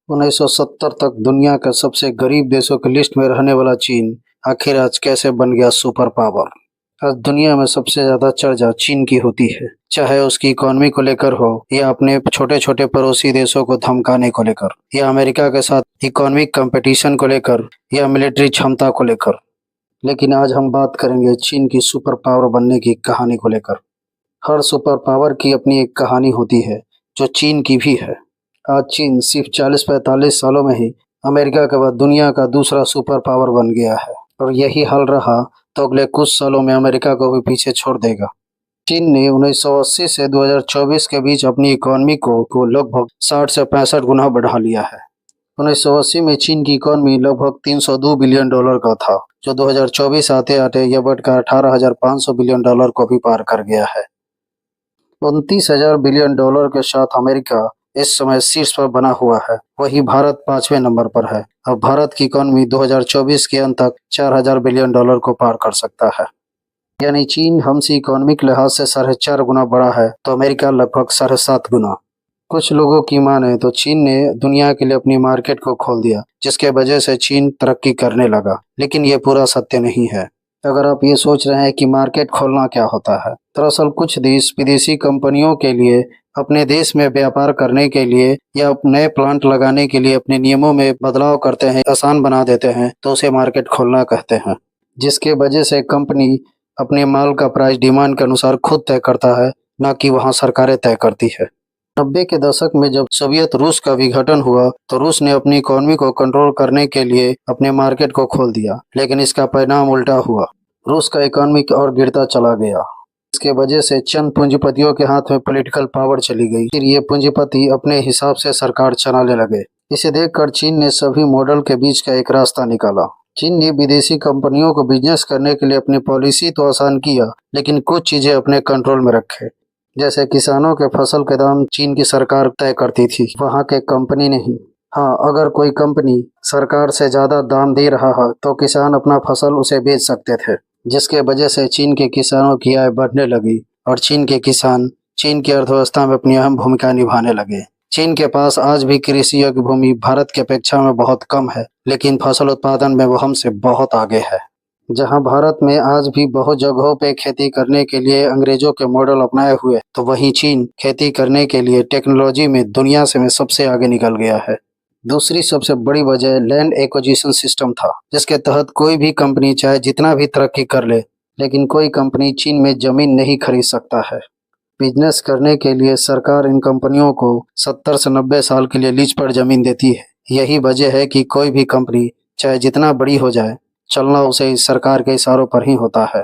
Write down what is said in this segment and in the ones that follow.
1970 तक दुनिया के सबसे गरीब देशों की लिस्ट में रहने वाला चीन आखिर आज कैसे बन गया सुपर पावर। आज दुनिया में सबसे ज्यादा चर्चा चीन की होती है, चाहे उसकी इकोनॉमी को लेकर हो या अपने छोटे छोटे पड़ोसी देशों को धमकाने को लेकर या अमेरिका के साथ इकोनॉमिक कंपटीशन को लेकर या मिलिट्री क्षमता को लेकर। लेकिन आज हम बात करेंगे चीन की सुपर पावर बनने की कहानी को लेकर। हर सुपर पावर की अपनी एक कहानी होती है, जो चीन की भी है। आज चीन सिर्फ 40-45 सालों में ही अमेरिका के बाद दुनिया का दूसरा सुपर पावर बन गया है, और यही हाल रहा तो अगले कुछ सालों में अमेरिका को भी पीछे छोड़ देगा। चीन ने 1980 से 2024 के बीच अपनी इकोनॉमी को लगभग 60 से 65 गुना बढ़ा लिया है। 1980 में चीन की इकोनॉमी लगभग $302 बिलियन का था, जो 2024 आते आते यह बढ़कर $18,500 बिलियन को भी पार कर गया है। $29,000 बिलियन के साथ अमेरिका इस समय शीर्ष पर बना हुआ है, वही भारत 5वें नंबर पर है। अब भारत की इकोनॉमी 2024 के अंत तक $4,000 बिलियन को पार कर सकता है। यानी चीन हमसे इकोनॉमिक लिहाज से 4.5 गुना बड़ा है, तो अमेरिका लगभग 7.5 गुना। कुछ लोगों की माने तो चीन ने दुनिया के लिए अपनी मार्केट को खोल दिया, जिसके वजह से चीन तरक्की करने लगा, लेकिन ये पूरा सत्य नहीं है। अगर आप ये सोच रहे हैं कि मार्केट खोलना क्या होता है, दरअसल कुछ देश विदेशी कंपनियों के लिए अपने देश में व्यापार करने के लिए या नए प्लांट लगाने के लिए अपने नियमों में बदलाव करते हैं, आसान बना देते हैं, तो उसे मार्केट खोलना कहते हैं। जिसके वजह से कंपनी अपने माल का प्राइस डिमांड के अनुसार खुद तय करता है, न कि वहां सरकारें तय करती है। 90 के दशक में जब सोवियत रूस का विघटन हुआ तो रूस ने अपनी इकोनॉमी को कंट्रोल करने के लिए अपने मार्केट को खोल दिया, लेकिन इसका परिणाम उल्टा हुआ। रूस का इकोनॉमी और गिरता चला गया। इसके वजह से चंद पूंजीपतियों के हाथ में पॉलिटिकल पावर चली गई। फिर ये पूंजीपति अपने हिसाब से सरकार चलाने लगे। इसे देखकर चीन ने सभी मॉडल के बीच का एक रास्ता निकाला। चीन ने विदेशी कंपनियों को बिजनेस करने के लिए अपनी पॉलिसी तो आसान किया, लेकिन कुछ चीजें अपने कंट्रोल में रखे। जैसे किसानों के फसल के दाम चीन की सरकार तय करती थी, वहाँ के कंपनी नहीं। हाँ, अगर कोई कंपनी सरकार से ज्यादा दाम दे रहा है तो किसान अपना फसल उसे बेच सकते थे, जिसके वजह से चीन के किसानों की आय बढ़ने लगी और चीन के किसान चीन की अर्थव्यवस्था में अपनी अहम भूमिका निभाने लगे। चीन के पास आज भी कृषि योग्य भूमि भारत की अपेक्षा में बहुत कम है, लेकिन फसल उत्पादन में वो हमसे बहुत आगे है। जहां भारत में आज भी बहुत जगहों पे खेती करने के लिए अंग्रेजों के मॉडल अपनाए हुए, तो वहीं चीन खेती करने के लिए टेक्नोलॉजी में दुनिया से में सबसे आगे निकल गया है। दूसरी सबसे बड़ी वजह लैंड एक्विजिशन सिस्टम था, जिसके तहत कोई भी कंपनी चाहे जितना भी तरक्की कर ले, लेकिन कोई कंपनी चीन में जमीन नहीं खरीद सकता है। बिजनेस करने के लिए सरकार इन कंपनियों को 70 से 90 साल के लिए लीज पर जमीन देती है। यही वजह है कि कोई भी कंपनी चाहे जितना बड़ी हो जाए, चलना उसे इस सरकार के इशारों पर ही होता है।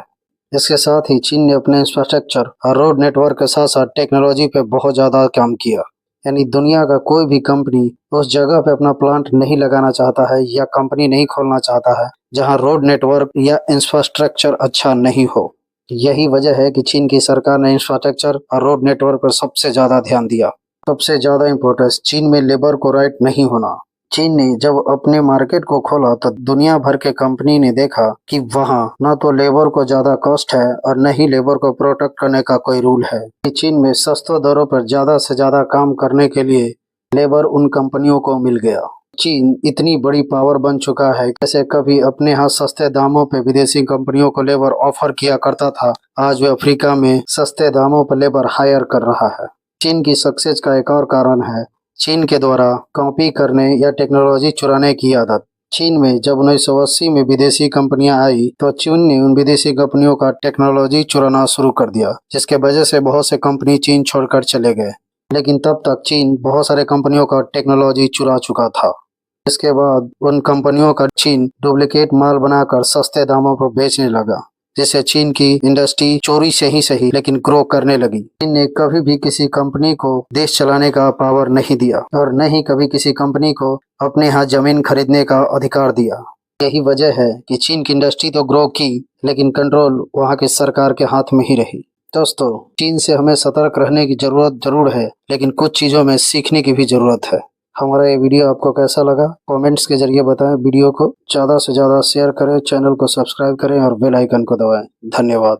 इसके साथ ही चीन ने अपने इंफ्रास्ट्रक्चर और रोड नेटवर्क के साथ साथ टेक्नोलॉजी पे बहुत ज्यादा काम किया। यानी दुनिया का कोई भी कंपनी उस जगह पे अपना प्लांट नहीं लगाना चाहता है या कंपनी नहीं खोलना चाहता है जहां रोड नेटवर्क या इंफ्रास्ट्रक्चर अच्छा नहीं हो। यही वजह है कि चीन की सरकार ने इंफ्रास्ट्रक्चर और रोड नेटवर्क पर सबसे ज्यादा ध्यान दिया। सबसे ज्यादा इम्पोर्टेंस चीन में लेबर को राइट नहीं होना। चीन ने जब अपने मार्केट को खोला तो दुनिया भर के कंपनी ने देखा कि वहाँ न तो लेबर को ज्यादा कॉस्ट है और न ही लेबर को प्रोटेक्ट करने का कोई रूल है। चीन में सस्ते दरों पर ज्यादा से ज्यादा काम करने के लिए लेबर उन कंपनियों को मिल गया। चीन इतनी बड़ी पावर बन चुका है, जैसे कभी अपने यहाँ सस्ते दामों पे विदेशी कंपनियों को लेबर ऑफर किया करता था, आज वे अफ्रीका में सस्ते दामों पर लेबर हायर कर रहा है। चीन की सक्सेस का एक और कारण है चीन के द्वारा कॉपी करने या टेक्नोलॉजी चुराने की आदत। चीन में जब 1980 में विदेशी कंपनियां आई तो चीन ने उन विदेशी कंपनियों का टेक्नोलॉजी चुराना शुरू कर दिया, जिसके वजह से बहुत से कंपनी चीन छोड़कर चले गए। लेकिन तब तक चीन बहुत सारे कंपनियों का टेक्नोलॉजी चुरा चुका था। इसके बाद उन कंपनियों का चीन डुप्लीकेट माल बनाकर सस्ते दामों पर बेचने लगा, जिससे चीन की इंडस्ट्री चोरी से ही सही लेकिन ग्रो करने लगी। चीन ने कभी भी किसी कंपनी को देश चलाने का पावर नहीं दिया और न ही कभी किसी कंपनी को अपने यहाँ जमीन खरीदने का अधिकार दिया। यही वजह है कि चीन की इंडस्ट्री तो ग्रो की, लेकिन कंट्रोल वहाँ की सरकार के हाथ में ही रही। दोस्तों, चीन से हमें सतर्क रहने की जरूरत जरूर है, लेकिन कुछ चीजों में सीखने की भी जरूरत है। हमारा ये वीडियो आपको कैसा लगा कमेंट्स के जरिए बताएं। वीडियो को ज़्यादा से ज़्यादा शेयर करें, चैनल को सब्सक्राइब करें और बेल आइकन को दबाएं। धन्यवाद।